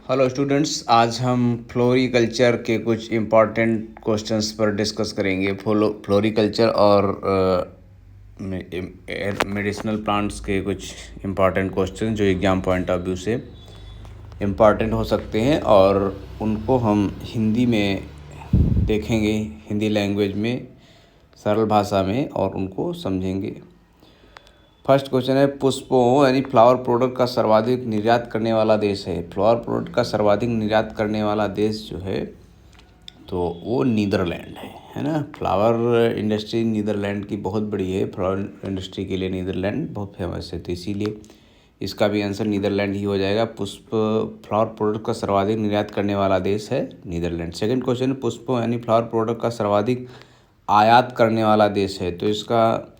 Hello students, आज हम floriculture के कुछ इम्पॉर्टेंट क्वेश्चंस पर डिस्कस करेंगे। फ्लोरीकल्चर और मेडिसिनल प्लांट्स के कुछ इम्पॉर्टेंट क्वेश्चन जो एग्ज़ाम पॉइंट ऑफ व्यू से इम्पॉर्टेंट हो सकते हैं और उनको हम हिंदी में देखेंगे, हिंदी लैंग्वेज में, सरल भाषा में, और उनको समझेंगे। फर्स्ट क्वेश्चन है, पुष्पों यानी फ्लावर प्रोडक्ट का सर्वाधिक निर्यात करने वाला देश है। फ्लावर प्रोडक्ट का सर्वाधिक निर्यात करने वाला देश जो है तो वो नीदरलैंड है ना। फ्लावर इंडस्ट्री नीदरलैंड की बहुत बड़ी है। फ्लावर इंडस्ट्री के लिए नीदरलैंड बहुत फेमस है, तो इसीलिए इसका भी आंसर नीदरलैंड ही हो जाएगा। फ्लावर प्रोडक्ट का सर्वाधिक निर्यात करने वाला देश है नीदरलैंड। सेकंड क्वेश्चन, पुष्पों यानी फ्लावर प्रोडक्ट का सर्वाधिक आयात करने वाला देश है, तो इसका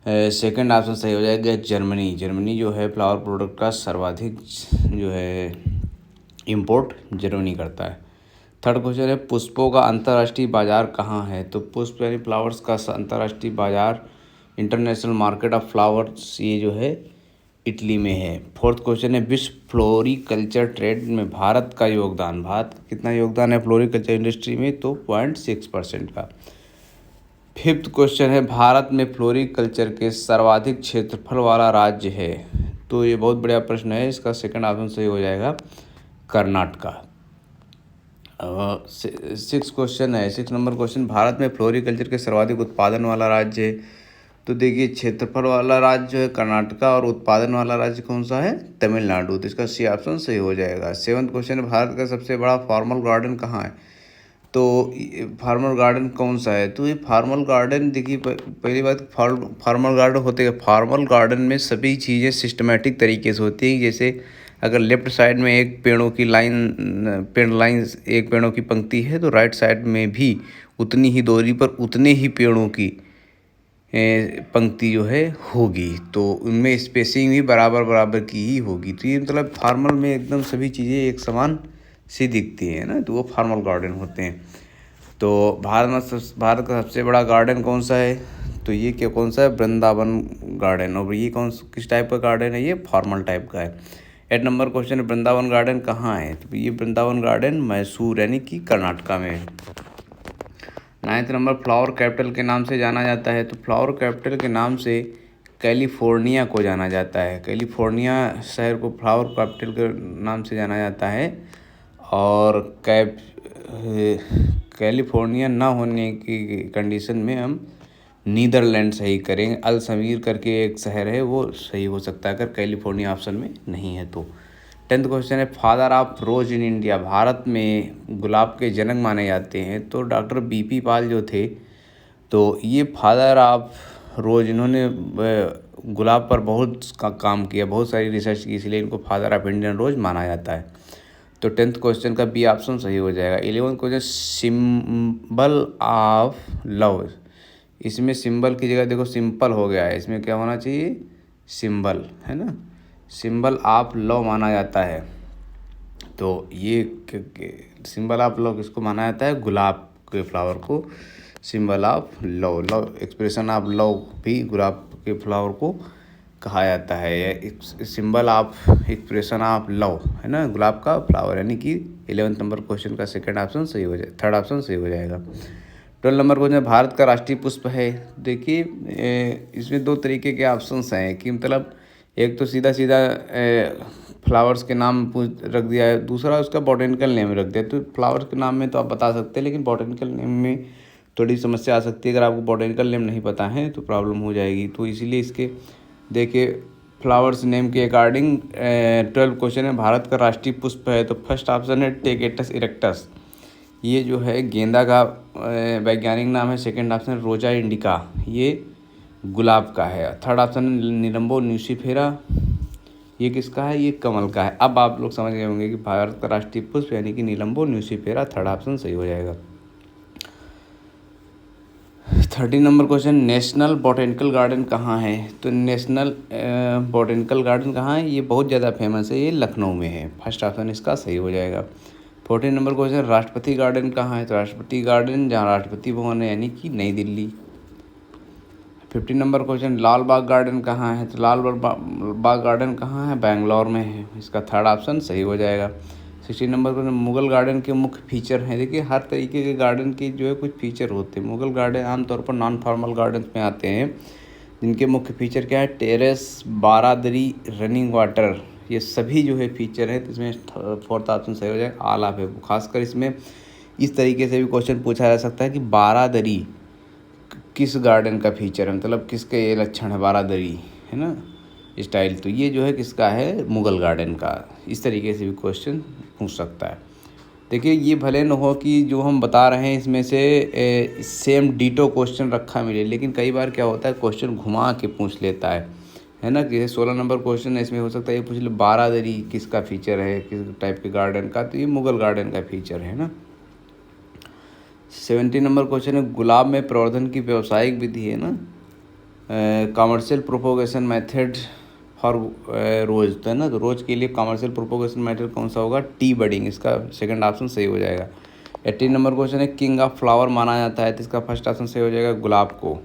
सेकंड ऑप्शन सही हो जाएगा, जर्मनी। जर्मनी जो है फ्लावर प्रोडक्ट का सर्वाधिक जो है इंपोर्ट जर्मनी करता है। थर्ड क्वेश्चन है, पुष्पों का अंतर्राष्ट्रीय बाजार कहाँ है। तो पुष्प यानी फ्लावर्स का अंतर्राष्ट्रीय बाजार, इंटरनेशनल मार्केट ऑफ फ्लावर्स, ये जो है इटली में है। फोर्थ क्वेश्चन है, विश्व फ्लोरीकल्चर ट्रेड में भारत का योगदान। भारत का कितना योगदान है फ्लोरीकल्चर इंडस्ट्री में, तो 0.6% का। फिफ्थ क्वेश्चन है, भारत में फ्लोरीकल्चर के सर्वाधिक क्षेत्रफल वाला राज्य है। तो ये बहुत बढ़िया प्रश्न है, इसका सेकंड ऑप्शन सही हो जाएगा, कर्नाटका। सिक्स क्वेश्चन है, 6 नंबर क्वेश्चन, भारत में फ्लोरीकल्चर के सर्वाधिक उत्पादन वाला राज्य है। तो देखिए, क्षेत्रफल वाला राज्य जो है कर्नाटका और उत्पादन वाला राज्य कौन सा है, तमिलनाडु। तो इसका सी ऑप्शन सही हो जाएगा। सेवन्थ क्वेश्चन है, भारत का सबसे बड़ा फॉर्मल गार्डन कहाँ है। तो फार्मर गार्डन कौन सा है, तो ये फार्मल गार्डन, देखिए पहली बात, फार्मल गार्डन होते हैं, फार्मल गार्डन में सभी चीज़ें सिस्टमेटिक तरीके से होती हैं। जैसे अगर लेफ्ट साइड में एक पेड़ों की लाइन एक पेड़ों की पंक्ति है, तो राइट साइड में भी उतनी ही दूरी पर उतने ही पेड़ों की पंक्ति जो है होगी, तो उनमें स्पेसिंग भी बराबर बराबर की ही होगी। तो ये मतलब फार्मल में एकदम सभी चीज़ें एक समान सी दिखती हैं ना, तो वो फार्मल गार्डन होते हैं। तो भारत का सबसे बड़ा गार्डन कौन सा है, तो ये क्या कौन सा है, वृंदावन गार्डन। और ये किस टाइप का गार्डन है, ये फॉर्मल टाइप का है। 8 नंबर क्वेश्चन, वृंदावन गार्डन कहाँ है, तो ये वृंदावन गार्डन मैसूर यानी कि कर्नाटका में है। 9 नंबर, फ्लावर कैपिटल के नाम से जाना जाता है। तो फ्लावर कैपिटल के नाम से कैलिफोर्निया को जाना जाता है। कैलिफोर्निया शहर को फ्लावर कैपिटल के नाम से जाना जाता है। और कैलिफोर्निया ना होने की कंडीशन में हम नीदरलैंड सही करेंगे। अल समीर करके एक शहर है, वो सही हो सकता है अगर कैलिफोर्निया ऑप्शन में नहीं है तो। 10th क्वेश्चन है, father of rose in India. Bharat में गुलाब के जनक माने जाते हैं, तो डॉक्टर बीपी पाल जो थे, तो ये फादर ऑफ रोज, इन्होंने गुलाब पर बहुत काम किया, बहुत सारी रिसर्च की, इसलिए इनको फादर ऑफ इंडियन रोज माना जाता है। तो 10th क्वेश्चन का बी ऑप्शन सही हो जाएगा। 11th question, symbol of love. इसमें सिंबल की जगह देखो सिंपल हो गया है, इसमें क्या होना चाहिए, सिंबल, है ना। सिंबल ऑफ लव माना जाता है, तो ये सिंबल ऑफ लव किसको माना जाता है, गुलाब के फ्लावर को symbol of love, expression of love भी गुलाब के फ्लावर को कहा जाता है। Symbol of expression of love, है ना, गुलाब का फ्लावर, यानी कि 11th नंबर क्वेश्चन का सेकंड ऑप्शन सही हो जाए, थर्ड ऑप्शन सही हो जाएगा। 12 नंबर क्वेश्चन, भारत का राष्ट्रीय पुष्प है। देखिए, इसमें 2 तरीके के ऑप्शंस हैं कि मतलब एक तो सीधा सीधा फ्लावर्स के नाम रख दिया है, दूसरा उसका बॉटनिकल नेम रख दिया। तो फ्लावर्स के नाम में तो आप बता सकते हैं, लेकिन बॉटनिकल नेम में थोड़ी समस्या आ सकती है। अगर आपको बॉटनिकल नेम नहीं पता है तो प्रॉब्लम हो जाएगी। तो इसीलिए इसके देखिए फ्लावर्स नेम के अकॉर्डिंग 12 क्वेश्चन है, भारत का राष्ट्रीय पुष्प है। तो फर्स्ट ऑप्शन है टेकेटस इरेक्टस, ये जो है गेंदा का वैज्ञानिक नाम है। सेकंड ऑप्शन है रोजा इंडिका, ये गुलाब का है। थर्ड ऑप्शन है निलंबो न्यूसीफेरा, ये किसका है, ये कमल का है। अब आप लोग समझ गए होंगे कि भारत का राष्ट्रीय पुष्प यानी कि निलंबो न्यूसीफेरा, थर्ड ऑप्शन सही हो जाएगा। 13 number question, national botanical garden कहाँ है। तो नेशनल बॉटेनिकल गार्डन कहाँ है, ये बहुत ज़्यादा फेमस है, ये लखनऊ में है। फर्स्ट ऑप्शन इसका सही हो जाएगा। 14 नंबर क्वेश्चन, राष्ट्रपति गार्डन कहाँ है। तो राष्ट्रपति गार्डन जहाँ राष्ट्रपति भवन है यानी कि नई दिल्ली। 15 नंबर क्वेश्चन, लाल बाग गार्डन कहाँ है। तो लाल बाग गार्डन कहाँ है, बैंगलोर में है। इसका थर्ड ऑप्शन सही हो जाएगा। 16 नंबर पर मुगल गार्डन के मुख्य फीचर हैं। देखिए हर तरीके के गार्डन के जो है कुछ फीचर होते हैं। मुगल गार्डन आमतौर पर नॉन फॉर्मल गार्डन में आते हैं, जिनके मुख्य फीचर क्या है, टेरेस, बारादरी, रनिंग वाटर, ये सभी जो है फीचर है। तो इसमें फोर्थ ऑप्शन सही हो जाएगा, आलाप है। खासकर इसमें इस तरीके से भी क्वेश्चन पूछा जा सकता है कि बारादरी किस गार्डन का फीचर है, मतलब किसके ये लक्षण है बारादरी, है ना, स्टाइल, तो ये जो है किसका है, मुगल गार्डन का। इस तरीके से भी क्वेश्चन पूछ सकता है। देखिए ये भले न हो कि जो हम बता रहे हैं इसमें से सेम डीटो क्वेश्चन रखा मिले, लेकिन कई बार क्या होता है क्वेश्चन घुमा के पूछ लेता है ना। जैसे 16 नंबर क्वेश्चन है, इसमें हो सकता है ये पूछ ले बारादरी किसका फीचर है, किस टाइप के गार्डन का, तो ये मुगल गार्डन का फीचर है ना। 70 नंबर क्वेश्चन है, गुलाब में प्रवर्धन की व्यावसायिक विधि है ना, कमर्शियल प्रोपोगेशन मेथड फॉर रोज़, तो है ना, तो रोज़ के लिए कमर्शियल प्रोपोगेशन मेथड कौन सा होगा, टी बडिंग, इसका सेकंड ऑप्शन सही हो जाएगा। 18 नंबर क्वेश्चन है, किंग ऑफ फ्लावर माना जाता है, तो इसका फर्स्ट ऑप्शन सही हो जाएगा, गुलाब को।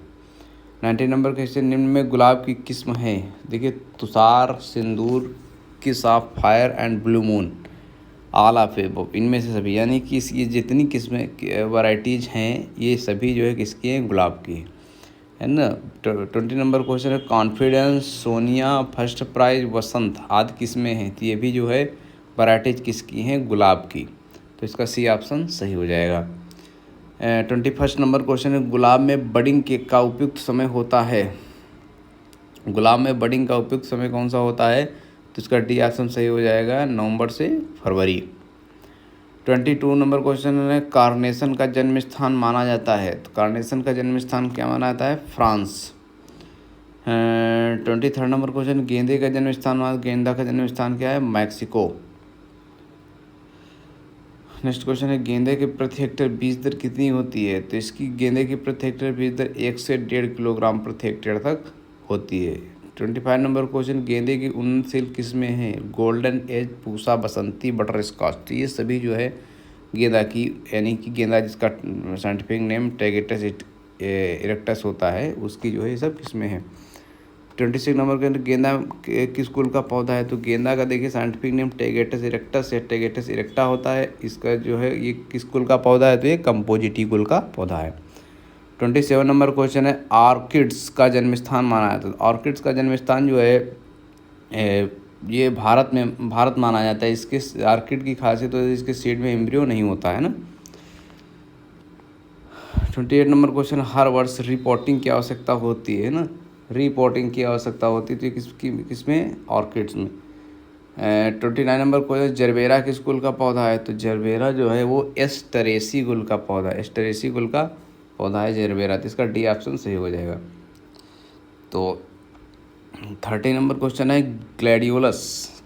19 नंबर क्वेश्चन, निम्न में गुलाब की किस्म है, देखिए Tushar, Sindoor, kiss of fire and blue moon, all of above, इनमें से सभी, यानी कि ये जितनी किस्में वैराइटीज़ हैं ये सभी जो है किसकी हैं, गुलाब की, है ना। 20 नंबर क्वेश्चन है, कॉन्फिडेंस, सोनिया, फर्स्ट प्राइज, वसंत आदि किस्में हैं, तो ये भी जो है वैराइटीज किसकी हैं, गुलाब की, तो इसका सी ऑप्शन सही हो जाएगा। 21 नंबर क्वेश्चन है, गुलाब में बडिंग का उपयुक्त समय होता है, गुलाब में बडिंग का उपयुक्त समय कौन सा होता है, तो इसका डी ऑप्शन सही हो जाएगा, नवंबर से फरवरी। 22 नंबर क्वेश्चन है, कार्नेशन का जन्म स्थान माना जाता है, तो कार्नेशन का जन्म स्थान क्या माना जाता है, फ्रांस। 23 नंबर क्वेश्चन, गेंदे का जन्म स्थान, गेंदा का जन्म स्थान क्या है, मैक्सिको। नेक्स्ट क्वेश्चन है, गेंदे के प्रति हेक्टेयर बीज दर कितनी होती है, तो इसकी गेंदे की प्रति हेक्टेयर बीज दर 1 से 1.5 किलोग्राम प्रति हेक्टेयर तक होती है। 25 नंबर क्वेश्चन, गेंदे की उन्नतशील किस्में हैं, गोल्डन एज, पूसा, बसंती, बटर स्कॉच, तो ये सभी जो है गेंदा की, यानी कि गेंदा जिसका साइंटिफिक नेम टैगेटस इरेक्टस होता है, उसकी जो है ये सब किस्में हैं। 26 नंबर के अंदर, गेंदा किस कुल का पौधा है, तो गेंदा का देखिए साइंटिफिक नेम टैगेटस इरेक्टस या टैगेटस इरेक्टा होता है, इसका जो है ये किस कुल का पौधा है, तो ये कंपोजिटी कुल का पौधा है। 27 नंबर क्वेश्चन है, ऑर्किड्स का जन्म स्थान माना जाता है, तो ऑर्किड्स का जन्म स्थान जो है ये भारत माना जाता है। इसके ऑर्किड की खासियत तो इसके सीड में एम्ब्रियो नहीं होता है ना। 28 नंबर क्वेश्चन, हर वर्ष रिपोर्टिंग की आवश्यकता होती है ना, रिपोर्टिंग की आवश्यकता होती है, तो किसमें, ऑर्किड्स में। 29 नंबर क्वेश्चन, जरबेरा किस कुल का पौधा है, तो जरबेरा जो है वो एस्टरेसी कुल का पौधा है, एस्टरेसी कुल का पौधा है जरबेरा, तो इसका डी ऑप्शन सही हो जाएगा। तो 30 नंबर क्वेश्चन है, ग्लैडियोलस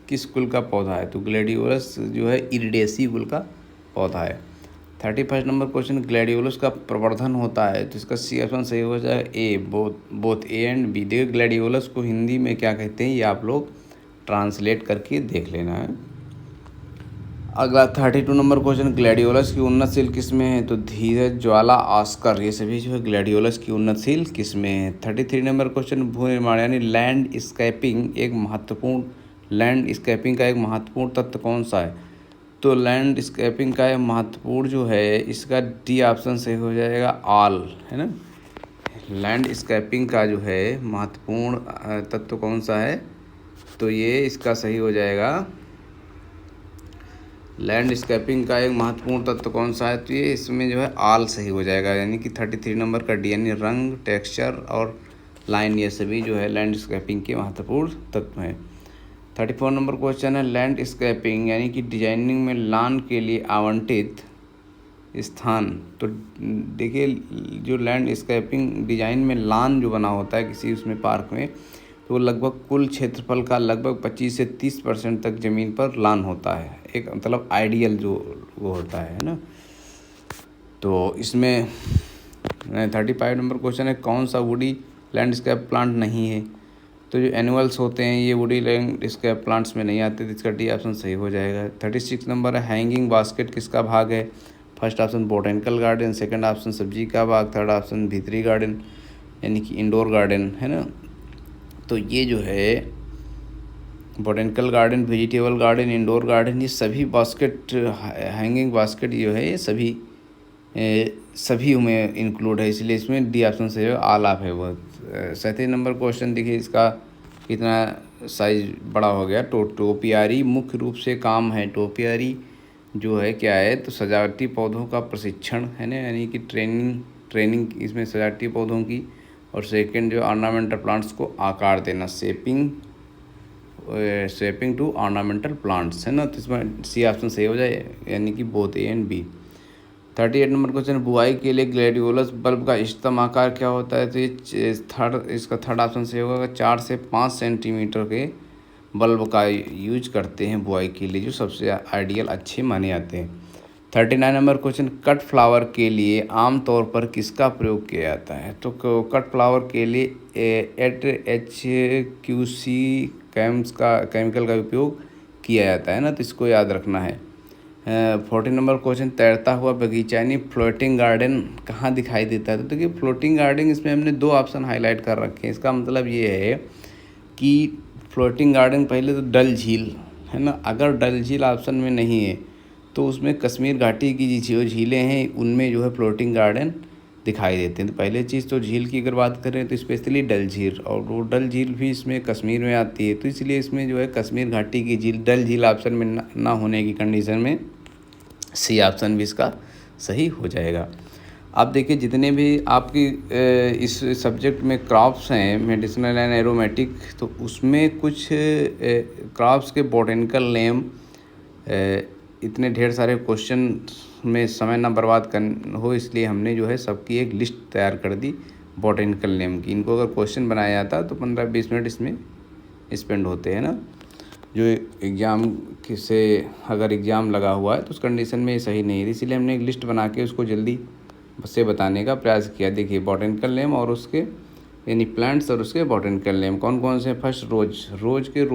किस कुल का पौधा है, तो ग्लैडियोलस जो है इरिडेसी कुल का पौधा है। 31 नंबर क्वेश्चन, ग्लैडियोलस का प्रवर्धन होता है, तो इसका सी ऑप्शन सही हो जाएगा, ए, बोथ ए एंड बी। देखिए ग्लैडियोलस को हिंदी में क्या कहते हैं, ये आप लोग ट्रांसलेट करके देख लेना है। अगला 32 नंबर क्वेश्चन, ग्लैडियोलस की उन्नतशील किस्में हैं, तो धीरज, ज्वाला, आस्कर, ये सभी जो है ग्लैडियोलस की उन्नतशील किस्में हैं। 33 नंबर क्वेश्चन, भू निर्माण यानी लैंडस्केपिंग का एक महत्वपूर्ण तत्व कौन सा है, तो लैंडस्केपिंग का एक महत्वपूर्ण जो है, इसका डी ऑप्शन सही हो जाएगा, ऑल, है ना। लैंडस्केपिंग का जो है महत्वपूर्ण तत्व कौन सा है, तो ये इसका सही हो जाएगा, लैंडस्केपिंग का एक महत्वपूर्ण तत्व कौन सा है, तो ये इसमें जो है ऑल सही हो जाएगा, यानी कि 33 नंबर का डी, यानी रंग, टेक्सचर और लाइन, ये सभी जो है लैंडस्केपिंग के महत्वपूर्ण तत्व हैं। 34 नंबर क्वेश्चन है, लैंडस्केपिंग यानी कि डिजाइनिंग में लॉन के लिए आवंटित स्थान, तो देखिए जो लैंडस्केपिंग डिजाइन में लॉन जो बना होता है किसी उसमें पार्क में, तो लगभग कुल क्षेत्रफल का लगभग 25 से 30% तक ज़मीन पर लॉन होता है, एक मतलब आइडियल जो वो होता है ना। तो इसमें 35 नंबर क्वेश्चन है, कौन सा वुडी लैंडस्केप प्लांट नहीं है, तो जो एनुअल्स होते हैं ये वुडी लैंडस्केप प्लांट्स में नहीं आते, तो इसका डी ऑप्शन सही हो जाएगा। 36 नंबर है, हैंगिंग बास्केट किसका भाग है, first option botanical garden, second option सब्जी का बाग, थर्ड ऑप्शन भीतरी गार्डन यानी कि इंडोर गार्डन, है ना। तो ये जो है botanical garden, vegetable garden, indoor garden, ये सभी बास्केट, हैंगिंग बास्केट जो है ये सभी में इंक्लूड है, इसलिए इसमें डी ऑप्शन से ऑल ऑफ है वो। 37 नंबर क्वेश्चन देखिए, इसका कितना साइज बड़ा हो गया। टोपियारी मुख्य रूप से काम है, टोपियारी जो है क्या है, तो सजावटी पौधों का प्रशिक्षण है ना, यानी कि ट्रेनिंग इसमें सजावटी पौधों की। और सेकंड जो ऑर्नामेंटल प्लांट्स को आकार देना, शेपिंग टू ऑर्नामेंटल प्लांट्स है ना, तो इसमें सी ऑप्शन सही हो जाए, यानी कि both A and B. 38 number question, बुआई के लिए ग्लैडियोलस बल्ब का इष्टतम आकार क्या होता है, तो ये इसका थर्ड ऑप्शन सही होगा। 4 से 5 सेंटीमीटर के बल्ब का यूज करते हैं बुआई के लिए, जो सबसे आइडियल अच्छे माने जाते हैं। 39 नंबर क्वेश्चन, कट फ्लावर के लिए आमतौर पर किसका प्रयोग किया जाता है, तो कट फ्लावर के लिए HQC केमिकल का उपयोग किया जाता है ना, तो इसको याद रखना है। 40 नंबर क्वेश्चन, तैरता हुआ बगीचा यानी फ्लोटिंग गार्डन कहाँ दिखाई देता है, तो देखिए फ्लोटिंग गार्डन इसमें हमने 2 ऑप्शन हाईलाइट कर रखे हैं। इसका मतलब ये है कि फ्लोटिंग गार्डन पहले तो डल झील है ना, अगर डल झील ऑप्शन में नहीं है तो उसमें कश्मीर घाटी की जो झीलें हैं उनमें जो है फ्लोटिंग गार्डन दिखाई देते हैं। तो पहले चीज़ तो झील की अगर बात करें तो स्पेशली डल झील, और वो डल झील भी इसमें कश्मीर में आती है, तो इसलिए इसमें जो है कश्मीर घाटी की झील, डल झील ऑप्शन में ना होने की कंडीशन में सी ऑप्शन भी इसका सही हो जाएगा। आप देखिए जितने भी आपकी इस सब्जेक्ट में क्रॉप्स हैं, मेडिसिनल एंड एरोमेटिक, तो उसमें कुछ क्रॉप्स के बॉटेनिकल नेम, इतने ढेर सारे क्वेश्चन में समय ना बर्बाद कर हो, इसलिए हमने जो है सबकी एक लिस्ट तैयार कर दी बॉटेनिकल नेम की। इनको अगर क्वेश्चन बनाया जाता तो 15-20 मिनट इसमें स्पेंड होते हैं ना। जो एग्ज़ाम से अगर एग्ज़ाम लगा हुआ है तो उस कंडीशन में ये सही नहीं है, इसीलिए हमने एक लिस्ट बना के उसको जल्दी से बताने का प्रयास किया। देखिए बॉटेनिकल नेम और उसके यानी प्लांट्स और उसके बॉटेनिकल नेम कौन कौन से। फर्स्ट रोज के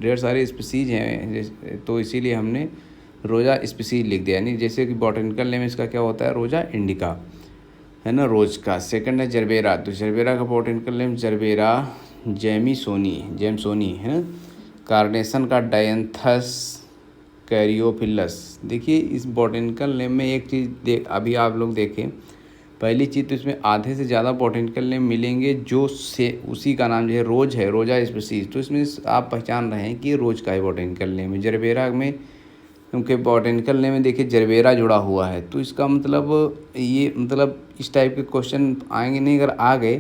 ढेर सारे स्पीसीज हैं, तो इसीलिए हमने रोज़ा स्पीसीज लिख दिया, यानी जैसे कि बॉटेनिकल नेम इसका क्या होता है, रोज़ा इंडिका है ना, रोज का। सेकंड है जरबेरा, तो जरबेरा का बॉटेनिकल नेम जरबेरा जेमसोनी है ना। कार्नेशन का डायंथस कैरियोफिलस। देखिए इस बॉटेनिकल नेम में एक चीज़ अभी आप लोग देखें, पहली चीज़ तो इसमें आधे से ज़्यादा बॉटेनिकल नेम मिलेंगे जो से उसी का नाम जो है रोज है, रोजा स्पीसीज, तो इसमें आप पहचान रहे हैं कि ये रोज का ही बॉटेनिकल नेम है। जरबेरा में क्योंकि बॉटेनिकल नेम में देखिए जरबेरा जुड़ा हुआ है, तो इसका मतलब ये मतलब इस टाइप के क्वेश्चन आएंगे नहीं, अगर आ गए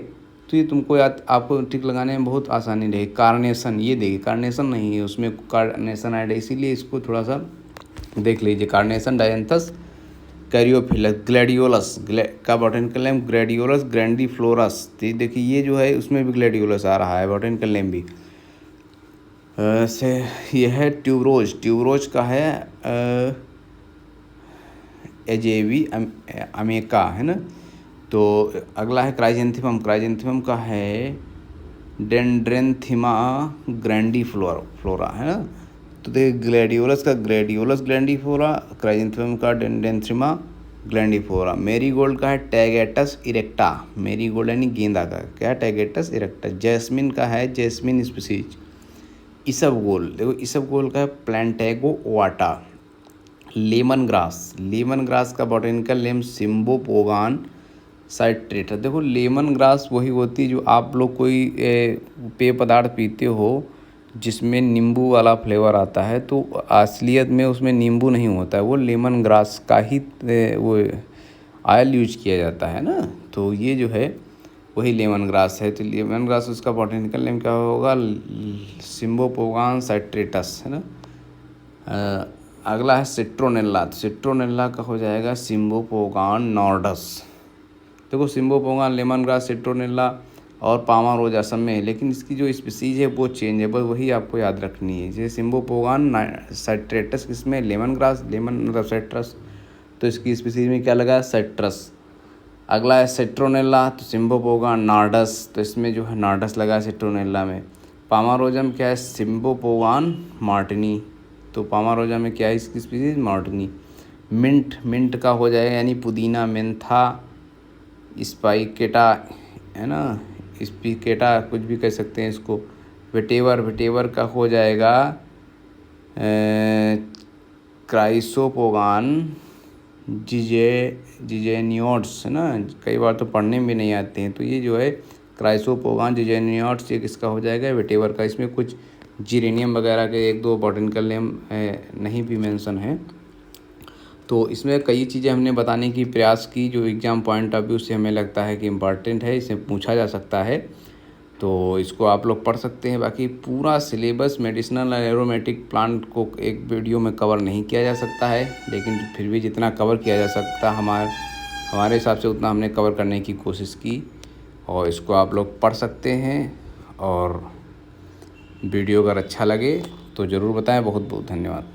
तो ये तुमको याद आपको टिक लगाने में बहुत आसानी रहेगी। कार्नेशन, ये देखिए कार्नेशन नहीं है, उसमें कार्नेशन ऐड है, इसीलिए इसको थोड़ा सा देख लीजिए। Carnation Dianthus caryophyllus. ग्लैडियोलस का बॉटेनिकल नेम ग्लैडियोलस ग्रैंडीफ्लोरस, तो देखिए ये जो है उसमें भी ग्लैडियोलस आ रहा है बॉटेनिकल नेम भी। से ये है ट्यूबरोज का है एजेवी अमेका है ना। तो अगला है क्राइजेंथेमम का है डेंड्रेंथिमा ग्रैंडीफ्लोरा है ना। तो देखिए ग्लैडियोलस ग्रैंडीफ्लोरा, क्राइजेंथेमम का डेंड्रेंथिमा ग्लैंडीफ्लोरा। मेरीगोल्ड का है टैगेटस इरेक्टा, मेरीगोल्ड यानी गेंदा का क्या है, टैगेटस इरेक्टा। जैस्मिन का है जैस्मिन स्पीसीज। इसबगोल, देखो इसबगोल का है प्लांटेगो वाटा। लेमन ग्रास का बॉटेनिकल नेम सिम्बोपोगान साइट्रेटा। देखो लेमन ग्रास वही होती है जो आप लोग कोई पेय पदार्थ पीते हो जिसमें नींबू वाला फ्लेवर आता है, तो असलियत में उसमें नींबू नहीं होता है, वो लेमन ग्रास का ही वो ऑयल यूज किया जाता है ना। तो ये जो है वही लेमन ग्रास है। तो लेमन ग्रास उसका बॉटेनिकल नेम क्या होगा, सिम्बोपोगान साइट्रेटस है ना। अगला है सिट्रोनेला, तो सिट्रोनेला का हो जाएगा सिम्बोपोगान नॉर्डस। देखो सिम्बोपोगान, लेमन ग्रास, सिट्रोनेला और पामारोज असम में है, लेकिन इसकी जो स्पीसीज है वो चेंज है, बस वही आपको याद रखनी है। जैसे सिम्बोपोगान साइट्रेटस किसमें, लेमन ग्रास, लेमन मतलब साइट्रस, तो इसकी स्पीसीज में क्या लगा, साइट्रस। अगला है सिट्रोनेला, तो सिम्बोपोगान नार्डस, तो इसमें जो है नार्डस लगा है सिट्रोनेला में। पामारोजम क्या है, सिम्बोपोगान मार्टिनी, तो पामारोजा में क्या है इसकी स्पीसीज, मार्टिनी। मिंट का हो जाएगा यानी पुदीना, मेंथा, स्पाइकेटा है ना, स्पिकेटा कुछ भी कह सकते हैं इसको, वेटेवर का हो जाएगा क्राइसोपोगान जिजेनियोट्स, है ना। कई बार तो पढ़ने में नहीं आते हैं। तो ये जो है क्राइसोपोगान जिजेनियोट्स, ये किसका हो जाएगा, वेटेवर का। इसमें कुछ जीरेनियम वगैरह के 1-2 बॉटनिकल नेम नहीं भी मेंशन है। तो इसमें कई चीज़ें हमने बताने की प्रयास की जो एग्ज़ाम पॉइंट ऑफ व्यू से हमें लगता है कि इम्पॉर्टेंट है, इसे पूछा जा सकता है। तो इसको आप लोग पढ़ सकते हैं। बाकी पूरा सिलेबस मेडिसिनल और एरोमेटिक प्लांट को एक वीडियो में कवर नहीं किया जा सकता है, लेकिन फिर भी जितना कवर किया जा सकता हमारे हिसाब से उतना हमने कवर करने की कोशिश की। और इसको आप लोग पढ़ सकते हैं। और वीडियो अगर अच्छा लगे तो ज़रूर बताएं। बहुत बहुत धन्यवाद।